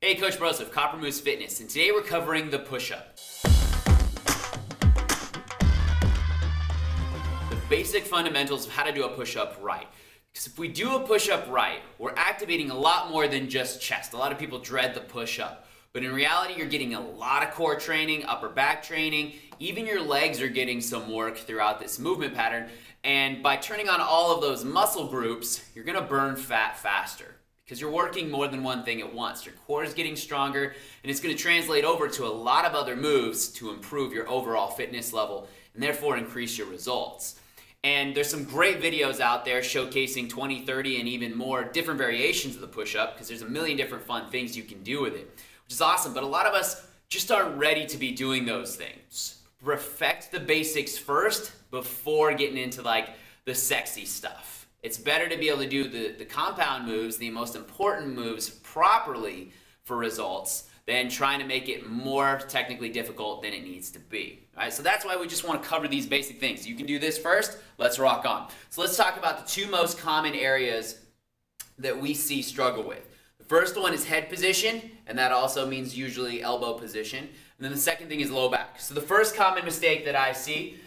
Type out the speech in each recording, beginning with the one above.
Hey, Coach Bros of Copper Moose Fitness, and today we're covering the push-up. The basic fundamentals of how to do a push-up right. Because if we do a push-up right, we're activating a lot more than just chest. A lot of people dread the push-up, but in reality, you're getting a lot of core training, upper back training, even your legs are getting some work throughout this movement pattern, and by turning on all of those muscle groups, you're gonna burn fat faster. Because you're working more than one thing at once. Your core is getting stronger, and it's going to translate over to a lot of other moves to improve your overall fitness level and therefore increase your results. And there's some great videos out there showcasing 20, 30, and even more different variations of the push-up, because there's a million different fun things you can do with it, which is awesome. But a lot of us just aren't ready to be doing those things. Perfect the basics first before getting into like the sexy stuff. It's better to be able to do the compound moves, the most important moves properly for results than trying to make it more technically difficult than it needs to be. All right, so that's why we just want to cover these basic things. You can do this first, let's rock on. So let's talk about the two most common areas that we see struggle with. The first one is head position, and that also means usually elbow position. And then the second thing is low back. So the first common mistake that I see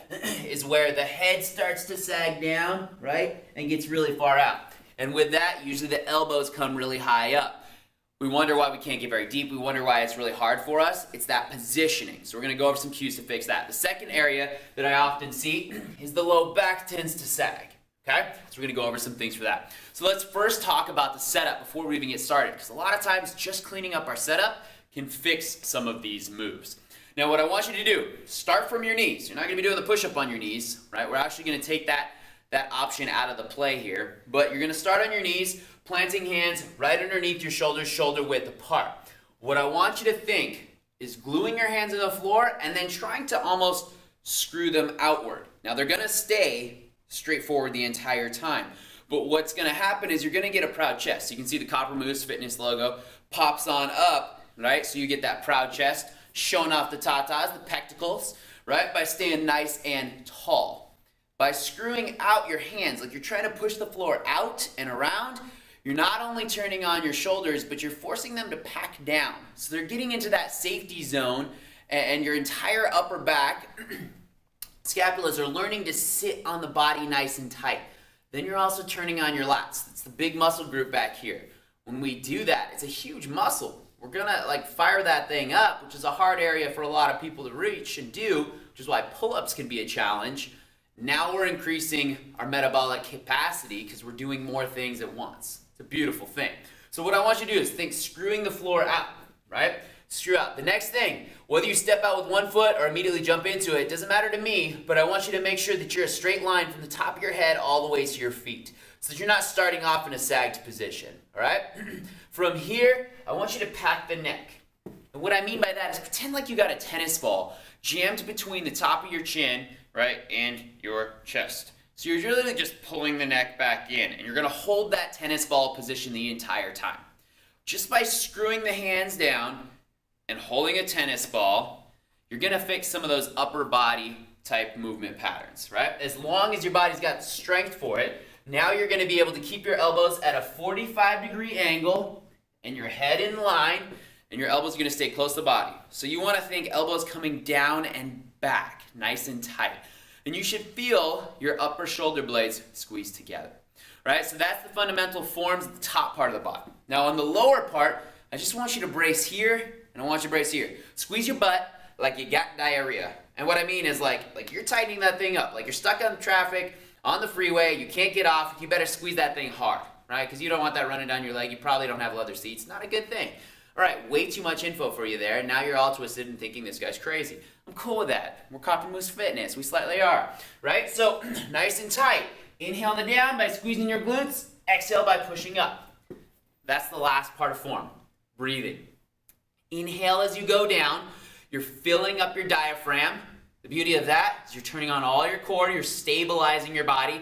is where the head starts to sag down, right, and gets really far out. And with that, usually the elbows come really high up. We wonder why we can't get very deep. We wonder why it's really hard for us. It's that positioning. So we're going to go over some cues to fix that. The second area that I often see is the low back tends to sag. Okay, so we're going to go over some things for that. So let's first talk about the setup before we even get started, because a lot of times just cleaning up our setup can fix some of these moves. Now what I want you to do, start from your knees. You're not going to be doing the push-up on your knees, right? We're actually going to take that option out of the play here, but you're going to start on your knees, planting hands right underneath your shoulders, shoulder width apart. What I want you to think is gluing your hands on the floor and then trying to almost screw them outward. Now they're going to stay straightforward the entire time, but what's going to happen is you're going to get a proud chest. You can see the Copper Moose Fitness logo pops on up, right? So you get that proud chest, showing off the tatas, the pectacles, right? By staying nice and tall. By screwing out your hands, like you're trying to push the floor out and around, you're not only turning on your shoulders, but you're forcing them to pack down. So they're getting into that safety zone, and your entire upper back scapulas are learning to sit on the body nice and tight. Then you're also turning on your lats. It's the big muscle group back here. When we do that, it's a huge muscle. We're gonna like fire that thing up, which is a hard area for a lot of people to reach and do, which is why pull-ups can be a challenge. Now we're increasing our metabolic capacity because we're doing more things at once. It's a beautiful thing. So what I want you to do is think screwing the floor out, right? Screw out. The next thing, whether you step out with one foot or immediately jump into it, doesn't matter to me, but I want you to make sure that you're a straight line from the top of your head all the way to your feet, so that you're not starting off in a sagged position, all right? From here, I want you to pack the neck. And what I mean by that is pretend like you got a tennis ball jammed between the top of your chin, right, and your chest. So you're really just pulling the neck back in, and you're gonna hold that tennis ball position the entire time. Just by screwing the hands down and holding a tennis ball, you're gonna fix some of those upper body type movement patterns, right? As long as your body's got strength for it, now you're gonna be able to keep your elbows at a 45-degree angle and your head in line, and your elbows are gonna stay close to the body. So you wanna think elbows coming down and back, nice and tight. And you should feel your upper shoulder blades squeeze together, right? So that's the fundamental forms of the top part of the body. Now on the lower part, I just want you to brace here, and I want you to brace here. Squeeze your butt like you got diarrhea. And what I mean is like you're tightening that thing up, like you're stuck on traffic, on the freeway, you can't get off, you better squeeze that thing hard, right? Because you don't want that running down your leg, you probably don't have leather seats, not a good thing. All right, way too much info for you there, and now you're all twisted and thinking this guy's crazy. I'm cool with that. We're Copper Moose Fitness, we slightly are, right? So, nice and tight. Inhale the down by squeezing your glutes, exhale by pushing up. That's the last part of form, breathing. Inhale as you go down, you're filling up your diaphragm. The beauty of that is you're turning on all your core, you're stabilizing your body.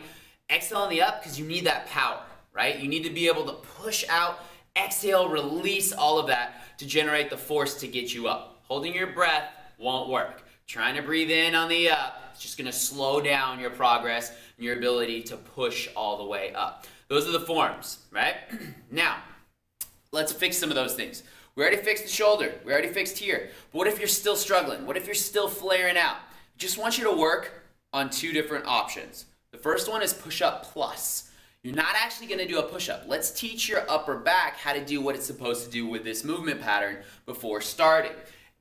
Exhale on the up because you need that power, right? You need to be able to push out, exhale, release all of that to generate the force to get you up. Holding your breath won't work. Trying to breathe in on the up, it's just gonna slow down your progress and your ability to push all the way up. Those are the forms, right? Now, let's fix some of those things. We already fixed the shoulder. We already fixed here. But what if you're still struggling? What if you're still flaring out? Just want you to work on two different options. The first one is push-up plus. You're not actually going to do a push-up. Let's teach your upper back how to do what it's supposed to do with this movement pattern before starting.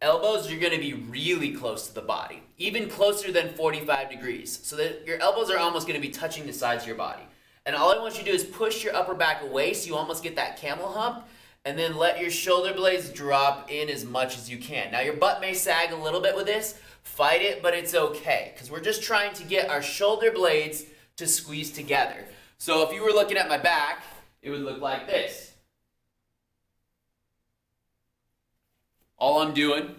Elbows are going to be really close to the body, even closer than 45 degrees, so that your elbows are almost going to be touching the sides of your body. And all I want you to do is push your upper back away so you almost get that camel hump, and then let your shoulder blades drop in as much as you can. Now your butt may sag a little bit with this. Fight it, but it's okay, because we're just trying to get our shoulder blades to squeeze together. So if you were looking at my back, it would look like this. All I'm doing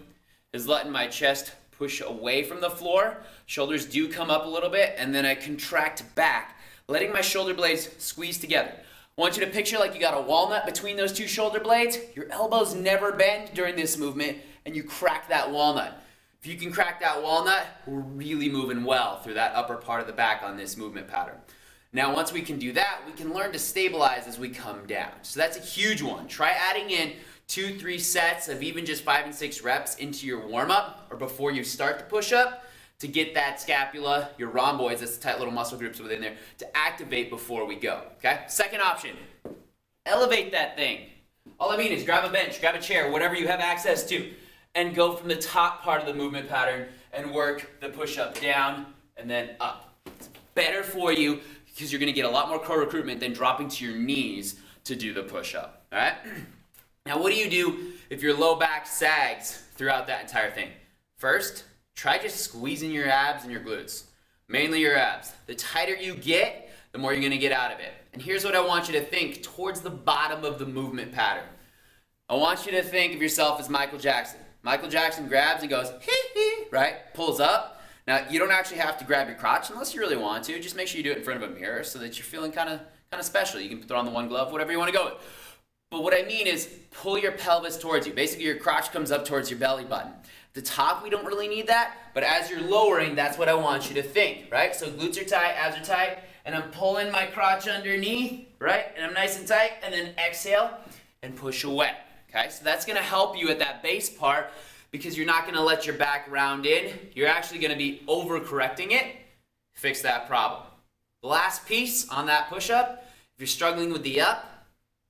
is letting my chest push away from the floor. Shoulders do come up a little bit, and then I contract back, letting my shoulder blades squeeze together. I want you to picture like you got a walnut between those two shoulder blades. Your elbows never bend during this movement, and you crack that walnut. If you can crack that walnut, we're really moving well through that upper part of the back on this movement pattern. Now, once we can do that, we can learn to stabilize as we come down. So that's a huge one. Try adding in 2-3 sets of even just 5 and 6 reps into your warm-up or before you start the push-up to get that scapula, your rhomboids, that's the tight little muscle groups within there, to activate before we go, okay? Second option, elevate that thing. All I mean is grab a bench, grab a chair, whatever you have access to, and go from the top part of the movement pattern and work the push-up down and then up. It's better for you because you're going to get a lot more core recruitment than dropping to your knees to do the push-up, all right? Now, what do you do if your low back sags throughout that entire thing? First, try just squeezing your abs and your glutes, mainly your abs. The tighter you get, the more you're going to get out of it. And here's what I want you to think towards the bottom of the movement pattern. I want you to think of yourself as Michael Jackson. Michael Jackson grabs and goes, hee hee, right? Pulls up. Now, you don't actually have to grab your crotch unless you really want to. Just make sure you do it in front of a mirror so that you're feeling kind of special. You can throw on the one glove, whatever you want to go with. But what I mean is pull your pelvis towards you. Basically, your crotch comes up towards your belly button. At the top, we don't really need that, but as you're lowering, that's what I want you to think, right? So glutes are tight, abs are tight, and I'm pulling my crotch underneath, right? And I'm nice and tight, and then exhale and push away, okay? So that's gonna help you at that base part because you're not gonna let your back round in. You're actually gonna be overcorrecting it. Fix that problem. The last piece on that push-up, if you're struggling with the up,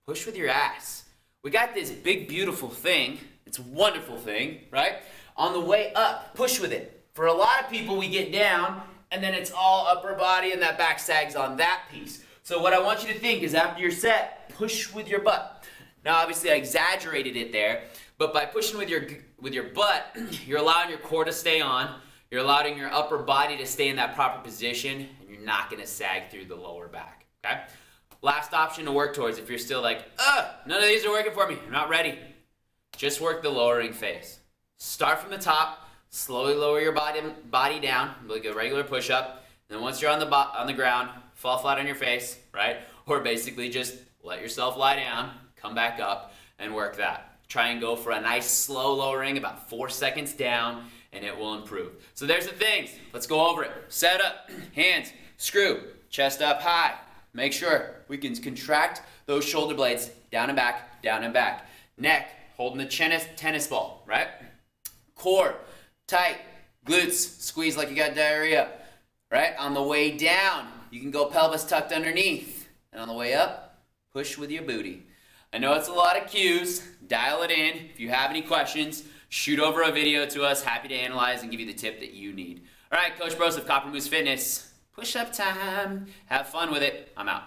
push with your ass. We got this big, beautiful thing. It's a wonderful thing, right? On the way up, push with it. For a lot of people, we get down, and then it's all upper body, and that back sags on that piece. So what I want you to think is after your set, push with your butt. Now, obviously, I exaggerated it there, but by pushing with your butt, you're allowing your core to stay on, you're allowing your upper body to stay in that proper position, and you're not gonna sag through the lower back, okay? Last option to work towards if you're still like, none of these are working for me, I'm not ready. Just work the lowering phase. Start from the top, slowly lower your body down, like a regular push-up. Then once you're on the ground, fall flat on your face, right? Or basically just let yourself lie down, come back up, and work that. Try and go for a nice slow lowering, about 4 seconds down, and it will improve. So there's the things. Let's go over it. Set up, hands, screw, chest up high. Make sure we can contract those shoulder blades down and back, down and back. Neck, holding the tennis ball, right? Core, tight. Glutes, squeeze like you got diarrhea, right? On the way down, you can go pelvis tucked underneath. And on the way up, push with your booty. I know it's a lot of cues. Dial it in. If you have any questions, shoot over a video to us. Happy to analyze and give you the tip that you need. All right, Coach Bros of Copper Moose Fitness. Push-up time. Have fun with it. I'm out.